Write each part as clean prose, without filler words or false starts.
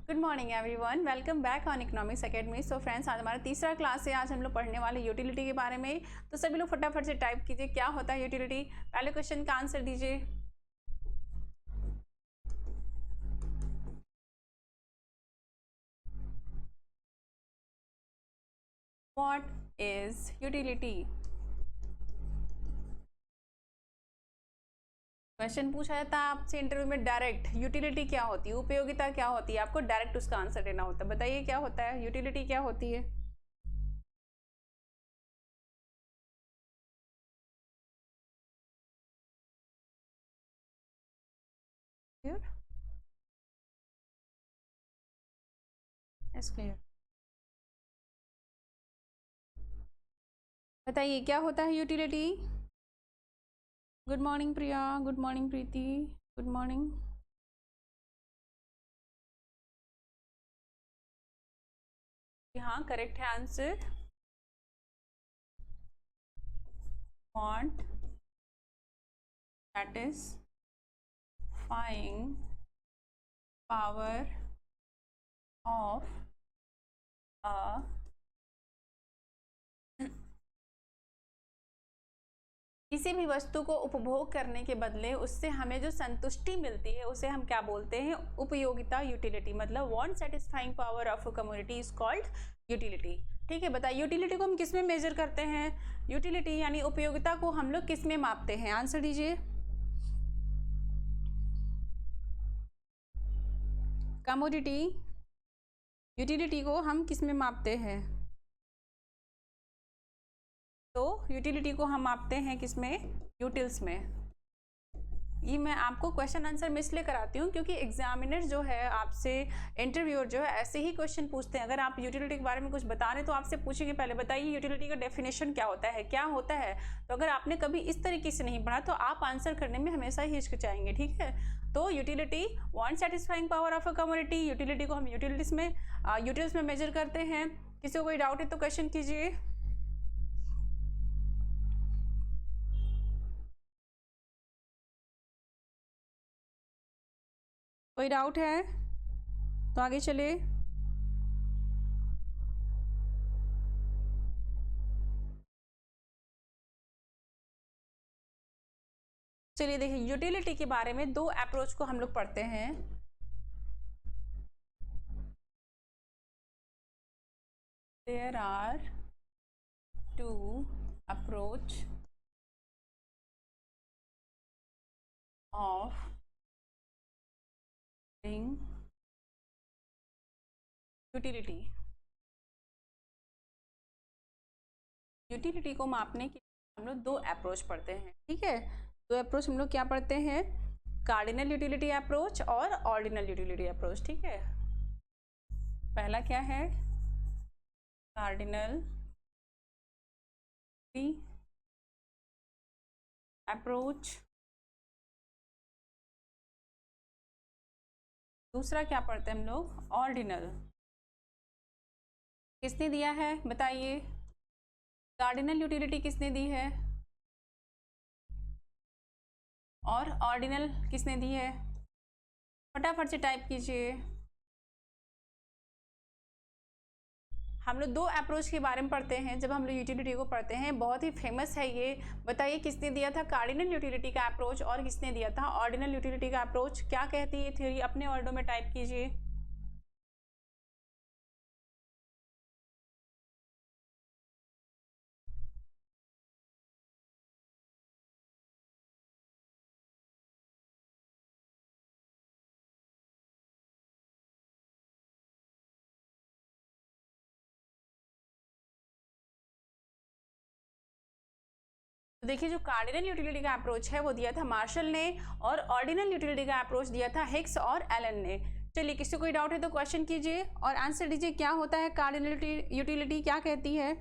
Good morning everyone, welcome back on economics academy. So friends, आज हमारा तीसरा class है। आज हम लोग पढ़ने वाले यूटिलिटी के बारे में। तो सभी लोग फटाफट से टाइप कीजिए क्या होता है यूटिलिटी। पहले क्वेश्चन का आंसर दीजिए। What is utility? क्वेश्चन पूछा जाता है आपसे इंटरव्यू में डायरेक्ट, यूटिलिटी क्या होती है, उपयोगिता क्या होती है, आपको डायरेक्ट उसका आंसर देना होता है। बताइए क्या होता है यूटिलिटी, क्या होती है? क्लियर। बताइए क्या होता है यूटिलिटी। गुड मॉर्निंग प्रिया, गुड मॉर्निंग प्रीति, गुड मॉर्निंग। हाँ, करेक्ट है answer. want satisfying power of a किसी भी वस्तु को उपभोग करने के बदले उससे हमें जो संतुष्टि मिलती है उसे हम क्या बोलते हैं? उपयोगिता, यूटिलिटी। मतलब want satisfying power of a community is called utility. ठीक है, बताइए यूटिलिटी को हम किस में मेजर करते हैं? यूटिलिटी यानी उपयोगिता को हम लोग किस में मापते हैं? आंसर दीजिए। कमोडिटी, यूटिलिटी को हम किस में मापते हैं? तो यूटिलिटी को हम मापते हैं किस में? यूटिल्स में। ये मैं आपको क्वेश्चन आंसर में इसलिए कराती हूँ क्योंकि एग्जामिनर जो है आपसे, इंटरव्यूअर जो है ऐसे ही क्वेश्चन पूछते हैं। अगर आप यूटिलिटी के बारे में कुछ बता रहे हैं तो आपसे पूछेंगे पहले बताइए यूटिलिटी का डेफिनेशन क्या होता है, क्या होता है। तो अगर आपने कभी इस तरीके से नहीं पढ़ा तो आप आंसर करने में हमेशा ही हिचकिचाएंगे। ठीक है, तो utility want satisfying power of a community, utility को हम यूटिलिटीज में यूटिल्स में मेजर करते हैं। किसी को कोई डाउट है तो क्वेश्चन कीजिए। कोई डाउट है तो आगे चले। चलिए देखिए, यूटिलिटी के बारे में दो अप्रोच को हम लोग पढ़ते हैं। There are two approach of utility. Utility को मापने के लिए हम लोग दो अप्रोच पढ़ते हैं। ठीक है, दो अप्रोच हम लोग क्या पढ़ते हैं? कार्डिनल यूटिलिटी अप्रोच और ऑर्डिनल यूटिलिटी अप्रोच। ठीक है, पहला क्या है? Cardinal approach. दूसरा क्या पढ़ते हैं हम लोग? ऑर्डिनल। किसने दिया है बताइए? कार्डिनल यूटिलिटी किसने दी है और ऑर्डिनल किसने दी है? फटाफट से टाइप कीजिए। हम लोग दो अप्रोच के बारे में पढ़ते हैं जब हम लोग यूटिलिटी को पढ़ते हैं। बहुत ही फेमस है ये। बताइए किसने दिया था कार्डिनल यूटिलिटी का अप्रोच और किसने दिया था ऑर्डिनल यूटिलिटी का अप्रोच? क्या कहती है थ्योरी? अपने वर्डों में टाइप कीजिए। तो देखिए, जो कार्डिनल यूटिलिटी का अप्रोच है वो दिया था मार्शल ने और ऑर्डिनल यूटिलिटी का अप्रोच दिया था हिग्स और एलन ने। चलिए, किसी को कोई डाउट है तो क्वेश्चन कीजिए और आंसर दीजिए। क्या होता है कार्डिनल यूटिलिटी, क्या कहती है?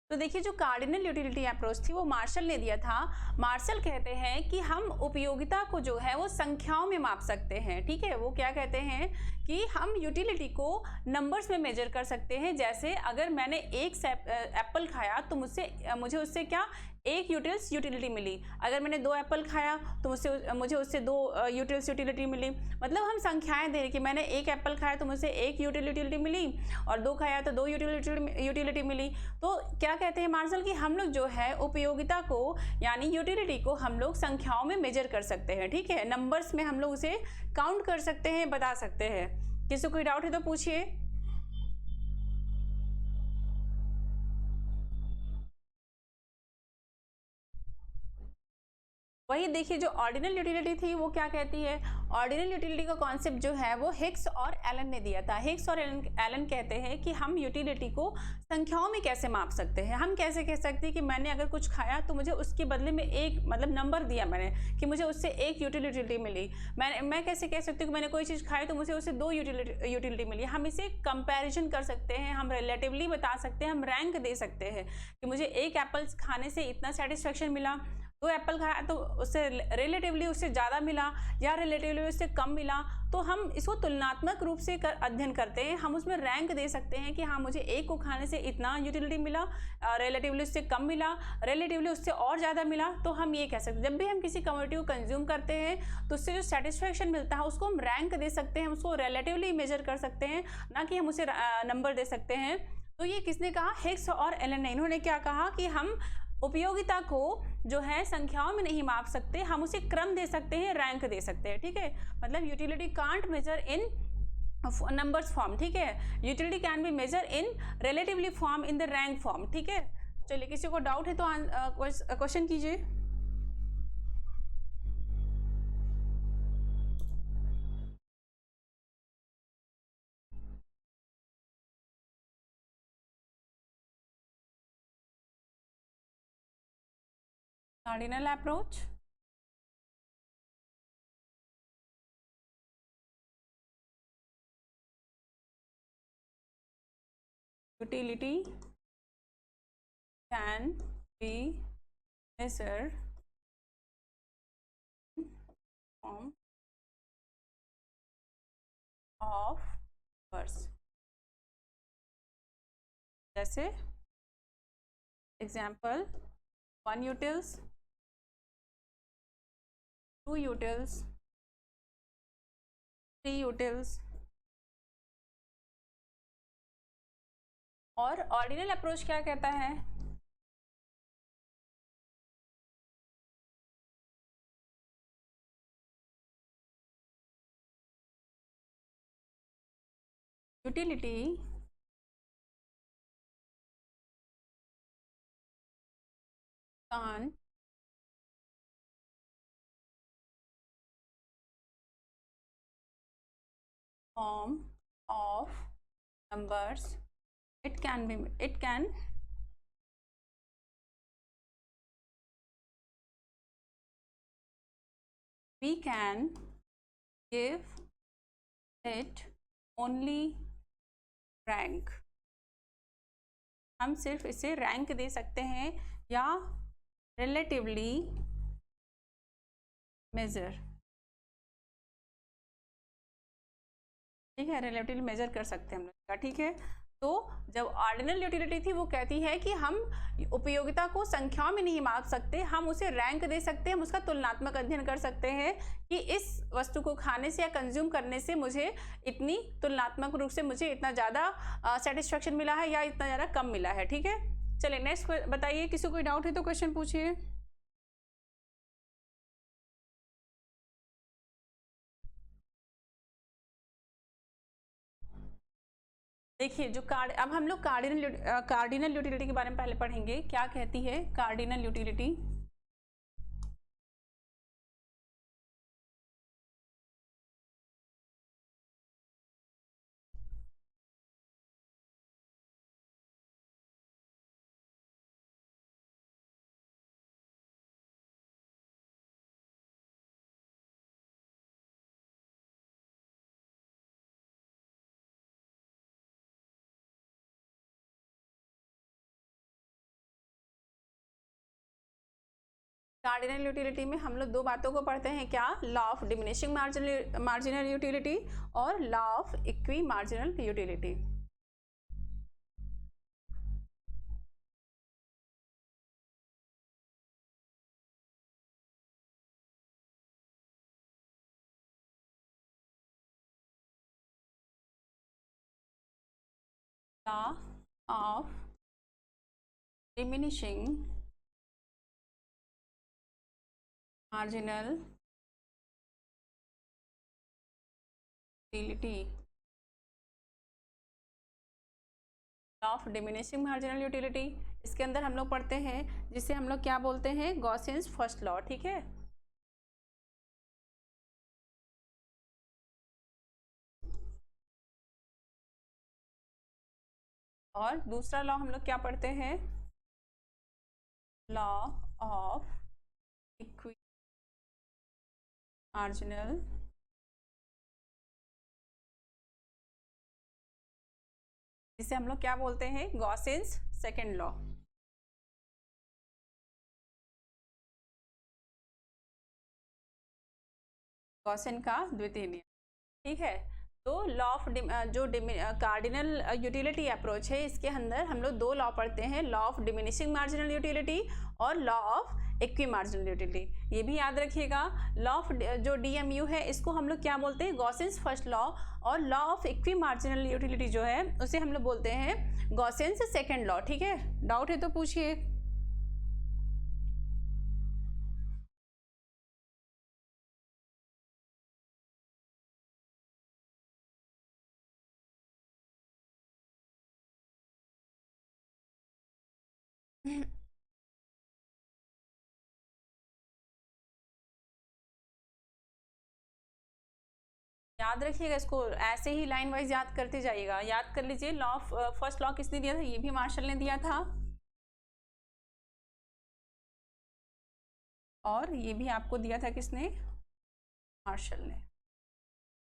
तो देखिए, जो कार्डिनल यूटिलिटी अप्रोच थी वो मार्शल ने दिया था। मार्शल कहते हैं कि हम उपयोगिता को जो है वो संख्याओं में माप सकते हैं। ठीक है, वो क्या कहते हैं कि हम यूटिलिटी को नंबर्स में मेजर कर सकते हैं। जैसे अगर मैंने एक एप्पल खाया तो मुझे उससे क्या एक यूटिलिटी मिली। अगर मैंने 2 एप्पल खाया तो मुझे उससे 2 यूटिलिटी मिली। मतलब हम संख्याएं दे रहे कि मैंने 1 एप्पल खाया तो मुझे 1 यूटिलिटी मिली और 2 खाया तो 2 यूटिलिटी मिली। तो क्या कहते हैं मार्शल कि हम लोग जो है उपयोगिता को यानी यूटिलिटी को हम लोग संख्याओं में मेजर कर सकते हैं। ठीक है, नंबर्स में हम लोग उसे काउंट कर सकते हैं, बता सकते हैं। किसी को कोई डाउट है तो पूछिए। वही देखिए, जो ऑर्डिनल यूटिलिटी थी वो क्या कहती है, ऑर्डिनल यूटिलिटी का कॉन्सेप्ट जो है वो हिग्स और एलन ने दिया था। हिग्स और एलन कहते हैं कि हम यूटिलिटी को संख्याओं में कैसे माप सकते हैं। हम कैसे कह सकते हैं कि मैंने अगर कुछ खाया तो मुझे उसके बदले में एक मतलब नंबर दिया मैंने कि मुझे उससे 1 यूटिलिटी मिली। मैं कैसे कह सकती हूँ कि मैंने कोई चीज़ खाई तो मुझे उससे 2 यूटिलिटी मिली। हम इसे कंपेरिजन कर सकते हैं, हम रिलेटिवली बता सकते हैं, हम रैंक दे सकते हैं कि मुझे 1 एप्पल्स खाने से इतना सेटिस्फेक्शन मिला, 2 एप्पल खाया तो उससे रिलेटिवली उससे ज़्यादा मिला या रिलेटिवली उससे कम मिला। तो हम इसको तुलनात्मक रूप से अध्ययन करते हैं। हम उसमें रैंक दे सकते हैं कि हाँ मुझे एक को खाने से इतना यूटिलिटी मिला, रिलेटिवली उससे कम मिला, रिलेटिवली उससे और ज़्यादा मिला। तो हम ये कह सकते हैं जब भी हम किसी कमोडिटी को कंज्यूम करते हैं तो उससे जो सेटिस्फेक्शन मिलता है उसको हम रैंक दे सकते हैं, हम उसको रिलेटिवली मेजर कर सकते हैं, ना कि हम उसे नंबर दे सकते हैं। तो ये किसने कहा, हिग्स और एलन ने। इन्होंने क्या कहा कि हम उपयोगिता को जो है संख्याओं में नहीं माप सकते, हम उसे क्रम दे सकते हैं, रैंक दे सकते हैं। ठीक है, मतलब utility can't measure in numbers form. ठीक है, utility can be measure in relatively form, in the rank form. ठीक है, चलिए किसी को डाउट है तो क्वेश्चन कीजिए। Cardinal approach, utility can be measured form of numbers। जैसे एग्जाम्पल 1 utils, 2 utils, 3 utils। और ऑर्डिनल अप्रोच क्या कहता है, utility can form of numbers, it can we can give it only rank। हम सिर्फ इसे रैंक दे सकते हैं या रिलेटिवली मेजर। ठीक है, रिलेटिवली मेजर कर सकते हैं हम लोग। ठीक है, तो जब ऑर्डिनल यूटिलिटी थी वो कहती है कि हम उपयोगिता को संख्याओं में नहीं माप सकते, हम उसे रैंक दे सकते हैं, हम उसका तुलनात्मक अध्ययन कर सकते हैं कि इस वस्तु को खाने से या कंज्यूम करने से मुझे इतनी तुलनात्मक रूप से मुझे इतना ज़्यादा सेटिस्फेक्शन मिला है या इतना ज़्यादा कम मिला है। ठीक है, चलिए नेक्स्ट बताइए, किसी को कोई डाउट है तो क्वेश्चन पूछिए। देखिए जो अब हम लोग कार्डिनल यूटिलिटी के बारे में पहले पढ़ेंगे। क्या कहती है कार्डिनल यूटिलिटी, कार्डिनल यूटिलिटी में हम लोग दो बातों को पढ़ते हैं, क्या? Law of diminishing marginal utility और law of equi marginal utility. Law of diminishing marginal utility, law of diminishing marginal utility, इसके अंदर हम लोग पढ़ते हैं जिसे हम लोग क्या बोलते हैं? गॉसियंस फर्स्ट लॉ, ठीक है। और दूसरा लॉ हम लोग क्या पढ़ते हैं? लॉ ऑफ इक्वी मार्जिनल जिसे हम लोग क्या बोलते हैं? गॉसियंस सेकेंड लॉ। गॉसियन का द्वितीय नियम, ठीक है। तो लॉ ऑफ जो कार्डिनल यूटिलिटी अप्रोच है, इसके अंदर हम लोग दो लॉ पढ़ते हैं, law of diminishing marginal utility और law of equi marginal utility. ये भी याद रखिएगा, लॉ ऑफ जो डीएमयू है इसको हम लोग क्या बोलते हैं? गॉसियंस फर्स्ट लॉ, और law of equi marginal utility जो है उसे हम लोग बोलते हैं गॉसियंस सेकेंड लॉ, ठीक है। डाउट है तो पूछिए। याद रखिएगा, इसको ऐसे ही लाइन वाइज याद करते जाइएगा। याद कर लीजिए, लॉ ऑफ फर्स्ट लॉ किसने दिया था? ये भी मार्शल ने दिया था, और ये भी आपको दिया था किसने? मार्शल ने।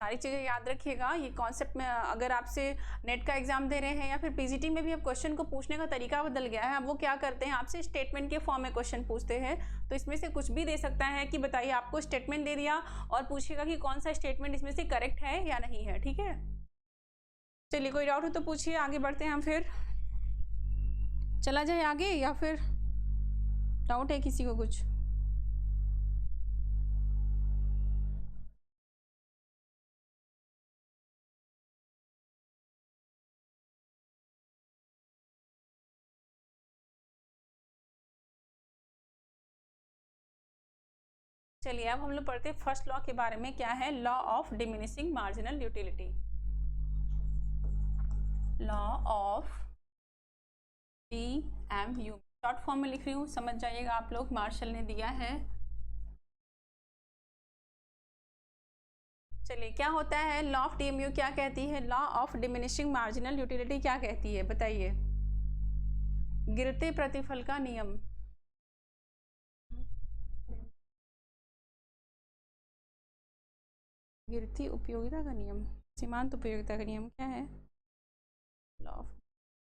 सारी चीज़ें याद रखिएगा। ये कॉन्सेप्ट में अगर आपसे नेट का एग्जाम दे रहे हैं या फिर पीजीटी में भी अब क्वेश्चन को पूछने का तरीका बदल गया है। अब वो क्या करते हैं, आपसे स्टेटमेंट के फॉर्म में क्वेश्चन पूछते हैं। तो इसमें से कुछ भी दे सकता है कि बताइए, आपको स्टेटमेंट दे दिया और पूछेगा कि कौन सा स्टेटमेंट इसमें से करेक्ट है या नहीं है, ठीक है। चलिए, कोई डाउट हो तो पूछिए, आगे बढ़ते हैं हम। फिर चला जाए आगे, या फिर डाउट है किसी को कुछ? चलिए, अब हम लोग पढ़ते हैं फर्स्ट लॉ के बारे में। क्या है? Law of diminishing marginal utility. Law of DMU short form में लिख रही हूँ, समझ जाइएगा आप लोग, मार्शल ने दिया है। चलिए, क्या होता है लॉ ऑफ डीएमयू? क्या कहती है law of diminishing marginal utility? क्या कहती है बताइए? गिरते प्रतिफल का नियम। गिरती उपयोगिता का नियम, सीमांत उपयोगिता का नियम क्या है? लॉ ऑफ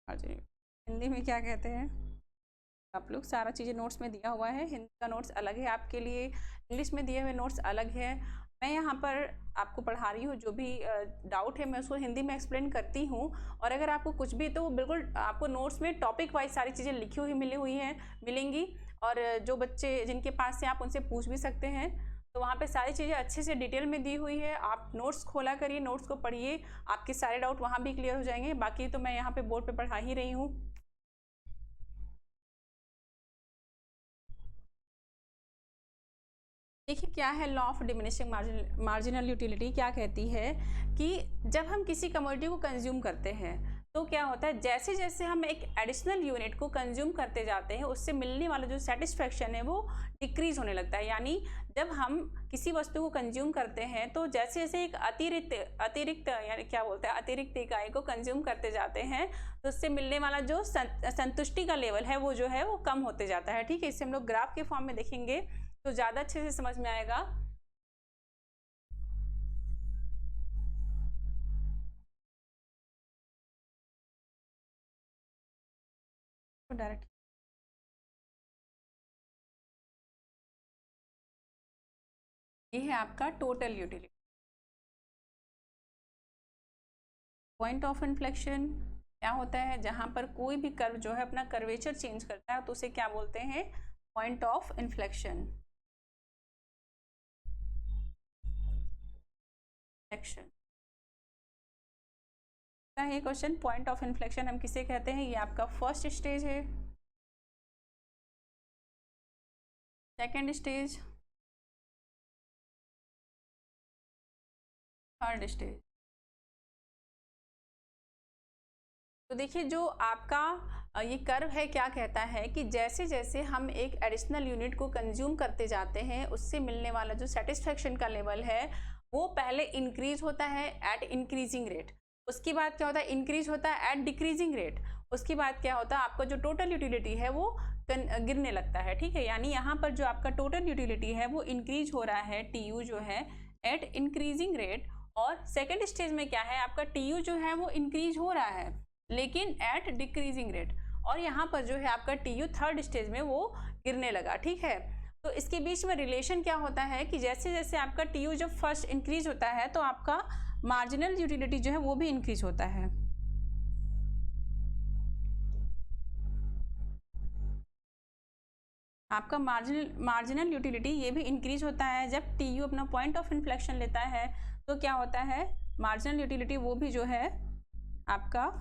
मार्जिनल, हिंदी में क्या कहते हैं? आप लोग सारा चीज़ें नोट्स में दिया हुआ है, हिंदी का नोट्स अलग है आपके लिए, इंग्लिश में दिए हुए नोट्स अलग है। मैं यहाँ पर आपको पढ़ा रही हूँ, जो भी डाउट है मैं उसको हिंदी में एक्सप्लेन करती हूँ। और अगर आपको कुछ भी, तो बिल्कुल आपको नोट्स में टॉपिक वाइज सारी चीज़ें लिखी हुई मिलेंगी। और जो बच्चे जिनके पास से आप उनसे पूछ भी सकते हैं, तो वहाँ पे सारी चीज़ें अच्छे से डिटेल में दी हुई है। आप नोट्स खोला करिए, नोट्स को पढ़िए, आपके सारे डाउट वहाँ भी क्लियर हो जाएंगे। बाकी तो मैं यहाँ पे बोर्ड पे पढ़ा ही रही हूँ। देखिए, क्या है law of diminishing marginal utility? क्या कहती है कि जब हम किसी कमोडिटी को कंज्यूम करते हैं, तो क्या होता है, जैसे जैसे हम एक एडिशनल यूनिट को कंज्यूम करते जाते हैं, उससे मिलने वाला जो सेटिस्फेक्शन है वो डिक्रीज होने लगता है। यानी जब हम किसी वस्तु को कंज्यूम करते हैं, तो जैसे जैसे एक अतिरिक्त यानी क्या बोलते हैं, अतिरिक्त इकाई को कंज्यूम करते जाते हैं, तो उससे मिलने वाला जो संतुष्टि का लेवल है वो जो है वो कम होते जाता है, ठीक है। इसे हम लोग ग्राफ के फॉर्म में देखेंगे तो ज़्यादा अच्छे से समझ में आएगा। तो डायरेक्ट ये है आपका total utility. Point of inflection क्या होता है, जहां पर कोई भी कर्व जो है अपना कर्वेचर चेंज करता है तो उसे क्या बोलते हैं, पॉइंट ऑफ इन्फ्लेक्शन। ये क्वेश्चन पॉइंट ऑफ इन्फ्लेक्शन हम किसे कहते हैं, ये आपका फर्स्ट स्टेज है, सेकेंड स्टेज, थर्ड स्टेज। तो देखिए जो आपका ये कर्व है क्या कहता है कि जैसे जैसे हम एक एडिशनल यूनिट को कंज्यूम करते जाते हैं उससे मिलने वाला जो सेटिस्फेक्शन का लेवल है वो पहले इंक्रीज होता है एट इंक्रीजिंग रेट, उसके बाद क्या होता है, इंक्रीज होता है एट डिक्रीजिंग रेट, उसके बाद क्या होता है, आपका जो टोटल यूटिलिटी है वो गिरने लगता है। ठीक है, यानी यहाँ पर जो आपका टोटल यूटिलिटी है वो इंक्रीज हो रहा है, टीयू जो है एट इंक्रीजिंग रेट, और सेकेंड स्टेज में क्या है, आपका टीयू जो है वो इंक्रीज हो रहा है लेकिन एट डिक्रीजिंग रेट, और यहाँ पर जो है आपका टीयू थर्ड स्टेज में वो गिरने लगा। ठीक है, तो इसके बीच में रिलेशन क्या होता है कि जैसे जैसे आपका टीयू जब फर्स्ट इंक्रीज होता है तो आपका मार्जिनल यूटिलिटी जो है वो भी इंक्रीज होता है। आपका मार्जिनल यूटिलिटी ये भी इंक्रीज होता है जब टीयू अपना पॉइंट ऑफ इन्फ्लेक्शन लेता है, तो क्या होता है, मार्जिनल यूटिलिटी वो भी जो है आपका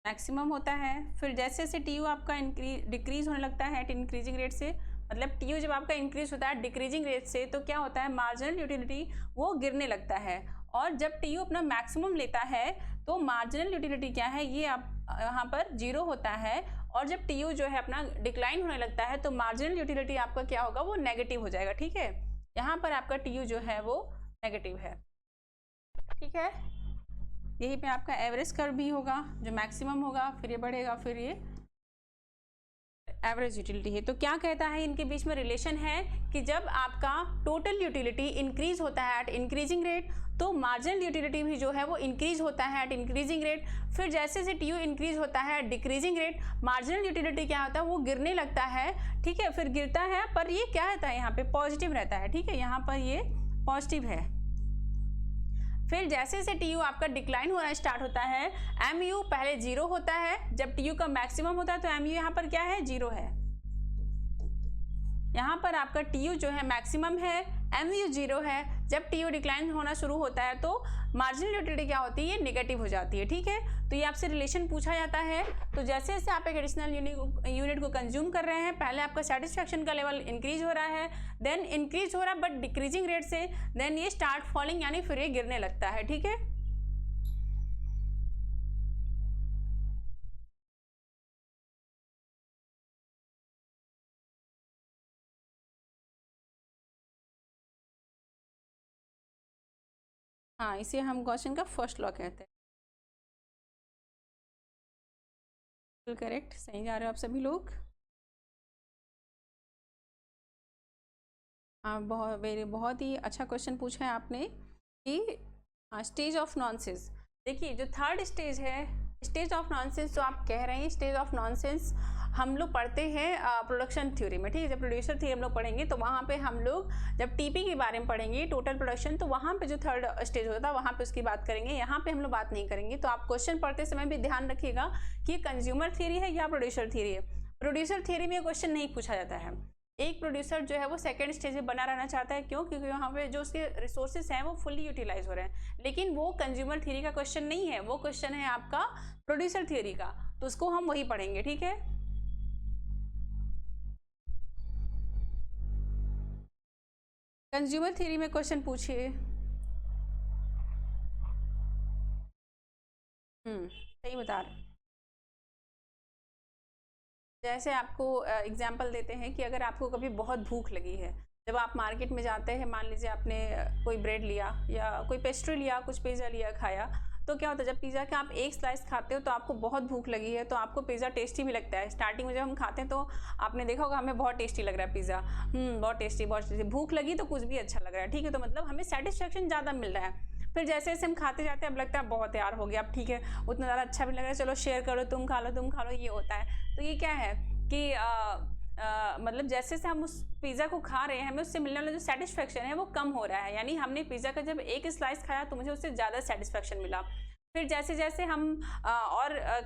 मैक्सिमम होता है। फिर जैसे जैसे टीयू आपका डिक्रीज होने लगता है एट इंक्रीजिंग रेट से, मतलब टीयू जब आपका इंक्रीज होता है डिक्रीजिंग रेट से तो क्या होता है, मार्जिनल यूटिलिटी वो गिरने लगता है, और जब टीयू अपना मैक्सिमम लेता है तो मार्जिनल यूटिलिटी क्या है, ये आप यहाँ पर जीरो होता है, और जब टीयू जो है अपना डिक्लाइन होने लगता है तो मार्जिनल यूटिलिटी आपका क्या होगा, वो नेगेटिव हो जाएगा। ठीक है, यहाँ पर आपका टीयू जो है वो नेगेटिव है। ठीक है, यही पे आपका एवरेज कर्व भी होगा जो मैक्सिमम होगा, फिर ये बढ़ेगा, फिर ये एवरेज यूटिलिटी है। तो क्या कहता है, इनके बीच में रिलेशन है कि जब आपका टोटल यूटिलिटी इंक्रीज होता है एट इंक्रीजिंग रेट तो मार्जिनल यूटिलिटी भी जो है वो इंक्रीज होता है एट इंक्रीजिंग रेट, फिर जैसे जैसे टीयू इंक्रीज होता है at decreasing rate marginal utility क्या होता है, वो गिरने लगता है। ठीक है, फिर गिरता है पर ये क्या रहता है, यहाँ पे पॉजिटिव रहता है। ठीक है, यहाँ पर ये पॉजिटिव है। फिर जैसे जैसे टीयू आपका डिक्लाइन होना स्टार्ट होता है, एमयू पहले जीरो होता है, जब टीयू का मैक्सिमम होता है तो एमयू यहाँ पर क्या है, जीरो है। यहाँ पर आपका टीयू जो है मैक्सिमम है, एमयू जीरो है, जब टीयू डिक्लाइन होना शुरू होता है तो मार्जिनल यूटिलिटी क्या होती है, नेगेटिव हो जाती है। ठीक है, तो ये आपसे रिलेशन पूछा जाता है। तो जैसे जैसे आप एक एडिशनल यूनिट को कंज्यूम कर रहे हैं, पहले आपका सेटिस्फेक्शन का लेवल इंक्रीज हो रहा है, देन इंक्रीज हो रहा है बट डिक्रीजिंग रेट से, देन ये स्टार्ट फॉलिंग यानी फिर ये गिरने लगता है। ठीक है, हाँ इसे हम गॉसियन का फर्स्ट लॉ कहते हैं। करेक्ट, सही जा रहे हो आप सभी लोग। हाँ, बहुत ही अच्छा क्वेश्चन पूछा है आपने कि स्टेज ऑफ नॉनसेंस। देखिए जो थर्ड स्टेज है, स्टेज ऑफ नॉनसेंस जो आप कह रहे हैं, स्टेज ऑफ नॉनसेंस हम लोग पढ़ते हैं प्रोडक्शन थ्योरी में। ठीक है, जब प्रोड्यूसर थ्योरी हम लोग पढ़ेंगे तो वहाँ पे हम लोग जब टीपी के बारे में पढ़ेंगे, टोटल प्रोडक्शन, तो वहाँ पे जो थर्ड स्टेज होता है वहाँ पे उसकी बात करेंगे, यहाँ पे हम लोग बात नहीं करेंगे। तो आप क्वेश्चन पढ़ते समय भी ध्यान रखिएगा कि कंज्यूमर थ्योरी है या प्रोड्यूसर थ्योरी है। प्रोड्यूसर थ्योरी में क्वेश्चन नहीं पूछा जाता है। एक प्रोड्यूसर जो है वो सेकंड स्टेज में बना रहना चाहता है, क्यों, क्योंकि वहाँ पे जो उसके रिसोर्सेज हैं वो फुल्ली यूटिलाइज हो रहे हैं, लेकिन वो कंज्यूमर थ्योरी का क्वेश्चन नहीं है, वो क्वेश्चन है आपका प्रोड्यूसर थ्योरी का, तो उसको हम वही पढ़ेंगे। ठीक है, कंज्यूमर थ्योरी में क्वेश्चन पूछिए। सही बता रहे, जैसे आपको एग्जाम्पल देते हैं कि अगर आपको कभी बहुत भूख लगी है, जब आप मार्केट में जाते हैं, मान लीजिए आपने कोई ब्रेड लिया या कोई पेस्ट्री लिया, कुछ पिज़्ज़ा लिया, खाया, तो क्या होता है जब पिज़्ज़ा का आप एक स्लाइस खाते हो तो आपको बहुत भूख लगी है, तो आपको पिज़्ज़ा टेस्टी भी लगता है। स्टार्टिंग में जब हम खाते हैं तो आपने देखा होगा हमें बहुत टेस्टी लग रहा है पिज़्ज़ा, बहुत टेस्टी, बहुत टेस्टी, भूख लगी तो कुछ भी अच्छा लग रहा है। ठीक है, तो मतलब हमें सेटिस्फेक्शन ज़्यादा मिल रहा है। फिर जैसे जैसे हम खाते जाते हैं अब लगता है बहुत यार हो गया, अब ठीक है, उतना ज़्यादा अच्छा भी लग रहा है, चलो शेयर करो, तुम खा लो तुम खा लो, ये होता है। तो ये क्या है कि मतलब जैसे जैसे हम उस पिज़्ज़ा को खा रहे हैं हमें उससे मिलने वाला जो सेटिस्फेक्शन है वो कम हो रहा है, यानी हमने पिज़्ज़ा का जब एक स्लाइस खाया तो मुझे उससे ज़्यादा सेटिस्फेक्शन मिला। फिर जैसे जैसे हम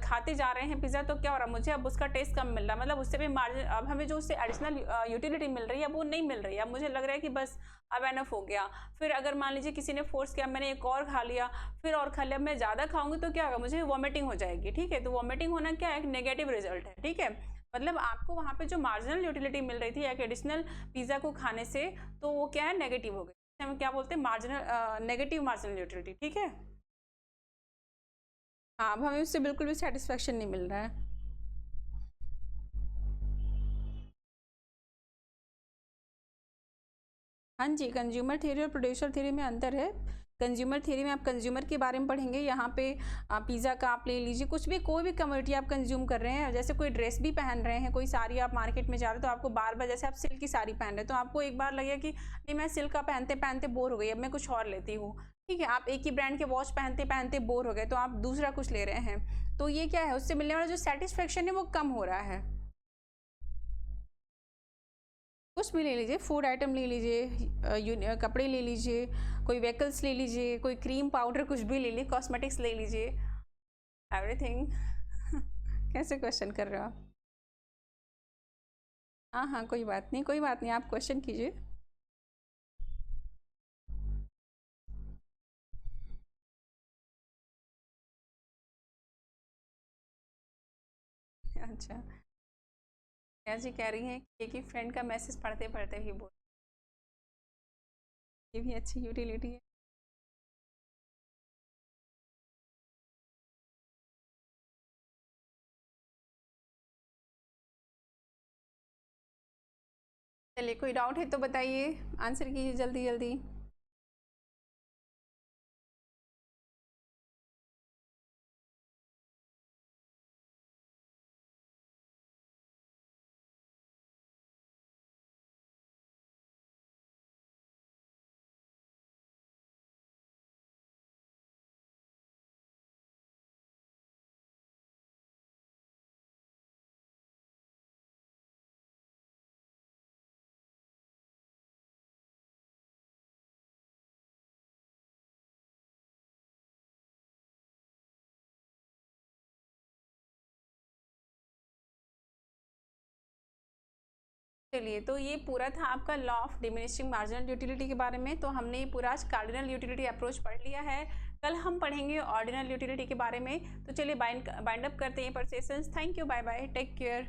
खाते जा रहे हैं पिज़्ज़ा, तो क्या हो रहा है, मुझे अब उसका टेस्ट कम मिल रहा है, मतलब उससे भी मार्जिन, अब हमें जो उससे एडिशनल यूटिलिटी मिल रही है वो नहीं मिल रही है। अब मुझे लग रहा है कि बस अब एनफ हो गया। फिर अगर मान लीजिए किसी ने फोर्स किया, मैंने एक और खा लिया, फिर और खा लिया, मैं ज़्यादा खाऊंगी तो क्या होगा, मुझे वॉमिटिंग हो जाएगी। ठीक है, तो वॉमिटिंग होना क्या है, एक नेगेटिव रिजल्ट है। ठीक है, मतलब आपको वहाँ पे जो मार्जिनल यूटिलिटी मिल रही थी एक एडिशनल पिज़्ज़ा को खाने से, तो वो क्या है, नेगेटिव हो गई। हम क्या बोलते हैं, मार्जिनल नेगेटिव मार्जिनल यूटिलिटी। ठीक है, हाँ, अब हमें उससे बिल्कुल भी सेटिस्फेक्शन नहीं मिल रहा है। हाँ जी, कंज्यूमर थ्योरी और प्रोड्यूसर थ्योरी में अंतर है। कंज्यूमर थ्योरी में आप कंज्यूमर के बारे में पढ़ेंगे, यहाँ पे पिज़्ज़ा का आप ले लीजिए, कुछ भी कोई भी कमोडिटी आप कंज्यूम कर रहे हैं, जैसे कोई ड्रेस भी पहन रहे हैं, कोई साड़ी आप मार्केट में जा रहे हो तो आपको बार बार, जैसे आप सिल्क की साड़ी पहन रहे हो तो आपको एक बार लगेगा कि नहीं मैं सिल्क का पहनते पहनते बोर हो गई, अब मैं कुछ और लेती हूँ। ठीक है, आप एक ही ब्रांड के वॉच पहनते पहनते बोर हो गए तो आप दूसरा कुछ ले रहे हैं, तो ये क्या है, उससे मिलने वाला जो सेटिस्फेक्शन है वो कम हो रहा है। कुछ भी ले लीजिए, फूड आइटम ले लीजिए, कपड़े ले लीजिए, कोई व्हीकल्स ले लीजिए, कोई क्रीम पाउडर कुछ भी ले लीजिए, कॉस्मेटिक्स ले लीजिए, एवरीथिंग। कैसे क्वेश्चन कर रहे हो आप? हाँ हाँ, कोई बात नहीं कोई बात नहीं, आप क्वेश्चन कीजिए। अच्छा, क्या जी कह रही हैं कि एक ही फ्रेंड का मैसेज पढ़ते पढ़ते भी बोल, ये भी अच्छी यूटिलिटी है। चलिए, कोई डाउट है तो बताइए, आंसर कीजिए जल्दी जल्दी। चलिए, तो ये पूरा था आपका law of diminishing marginal utility के बारे में। तो हमने ये पूरा आज कार्डिनल यूटिलिटी अप्रोच पढ़ लिया है। कल हम पढ़ेंगे ऑर्डिनल यूटिलिटी के बारे में। तो चलिए बाइंड अप करते हैं पर sessions. Thank you, bye bye, take care.